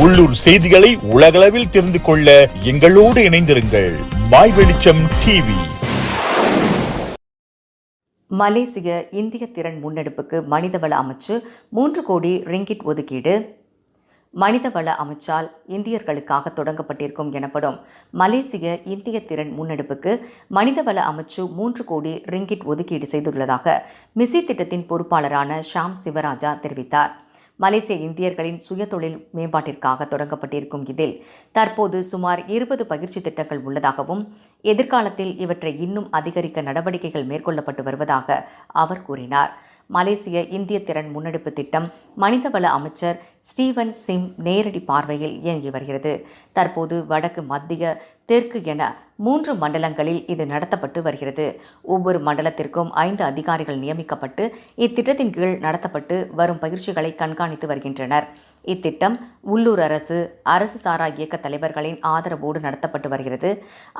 உள்ளூர் செய்திகளை உலகளவில் தெரிந்து கொள்ள எங்களோடு இணைந்திருங்கள். மாய் வெளிச்சம் டிவி. மலேசிய இந்திய திறன் முன்னெடுப்புக்கு மனிதவள அமைச்சு 3 கோடி ரிங்கிட் ஒதுக்கீடு. மனிதவள அமைச்சால் இந்தியர்களுக்காக தொடங்கப்பட்டிருக்கும் எனப்படும் மலேசிய இந்திய திறன் முன்னெடுப்புக்கு மனிதவள அமைச்சு 3 கோடி ரிங்கிட் ஒதுக்கீடு செய்துள்ளதாக மிசி திட்டத்தின் பொறுப்பாளரான ஷாம் சிவராஜா தெரிவித்தார். மலேசிய இந்தியர்களின் சுயதொழில் மேம்பாட்டிற்காக தொடங்கப்பட்டிருக்கும் இதில் தற்போது சுமார் 20 பயிற்சி திட்டங்கள் உள்ளதாகவும் எதிர்காலத்தில் இவற்றை இன்னும் அதிகரிக்க நடவடிக்கைகள் மேற்கொள்ளப்பட்டு வருவதாக அவர் கூறினார். மலேசிய இந்திய திறன் முன்னெடுப்பு திட்டம் மனிதவள அமைச்சர் ஸ்டீவன் சிம் நேரடி பார்வையில் இயங்கி வருகிறது. தற்போது வடக்கு, மத்திய, தெற்கு என 3 மண்டலங்களில் இது நடத்தப்பட்டு வருகிறது. ஒவ்வொரு மண்டலத்திற்கும் 5 அதிகாரிகள் நியமிக்கப்பட்டு இத்திட்டத்தின் கீழ் நடத்தப்பட்டு வரும் பயிற்சிகளை கண்காணித்து வருகின்றனர். இத்திட்டம் உள்ளூர் அரசு சாரா இயக்க தலைவர்களின் ஆதரவோடு நடத்தப்பட்டு வருகிறது.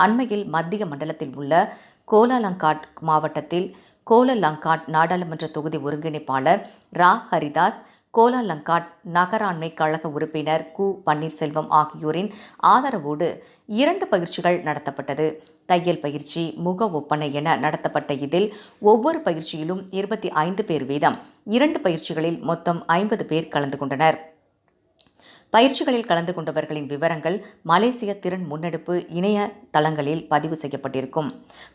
அண்மையில் மத்திய மண்டலத்தில் உள்ள கோலாலங்காட் மாவட்டத்தில் கோலாலங்காட் நாடாளுமன்ற தொகுதி ஒருங்கிணைப்பாளர் ரா ஹரிதாஸ், கோலாலங்காட் நகராண்மை கழக உறுப்பினர் கு பன்னீர்செல்வம் ஆகியோரின் ஆதரவோடு 2 பயிற்சிகள் நடத்தப்பட்டது. தையல் பயிற்சி, முக ஒப்பனை என நடத்தப்பட்ட இதில் ஒவ்வொரு பயிற்சியிலும் 25 பேர் வீதம் 2 பயிற்சிகளில் மொத்தம் 50 பேர் கலந்து கொண்டனர். பயிற்சிகளில் கலந்து கொண்டவர்களின் விவரங்கள் மலேசிய திறன் முன்னெடுப்பு இணைய தளங்களில் பதிவு செய்யப்பட்டிருக்கும்.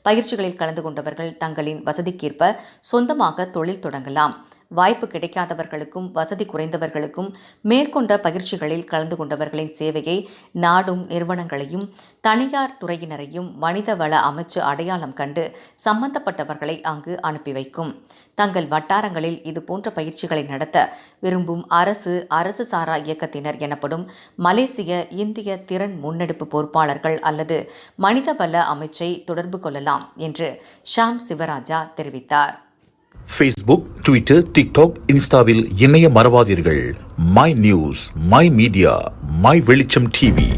பயிற்சிகளில் கலந்து கொண்டவர்கள் தங்களின் வசதிக்கேற்ப சொந்தமாக தொழில் தொடங்கலாம். வாய்ப்பு கிடைக்காதவர்களுக்கும் வசதி குறைந்தவர்களுக்கும் மேற்கொண்ட பயிற்சிகளில் கலந்து கொண்டவர்களின் சேவையை நாடும் நிறுவனங்களையும் தனியார் துறையினரையும் மனிதவள அமைச்சு அடையாளம் கண்டு சம்பந்தப்பட்டவர்களை அங்கு அனுப்பி வைக்கும். தங்கள் வட்டாரங்களில் இதுபோன்ற பயிற்சிகளை நடத்த விரும்பும் அரசு சாரா இயக்கத்தினர் எனப்படும் மலேசிய இந்திய திறன் முன்னெடுப்பு பொறுப்பாளர்கள் அல்லது மனிதவள அமைச்சை தொடர்பு கொள்ளலாம் என்று ஷாம் சிவராஜா தெரிவித்தார். Facebook, Twitter, TikTok, இன்ஸ்டாவில் இணைய மறவாதீர்கள். My news, my media, my Velicham TV.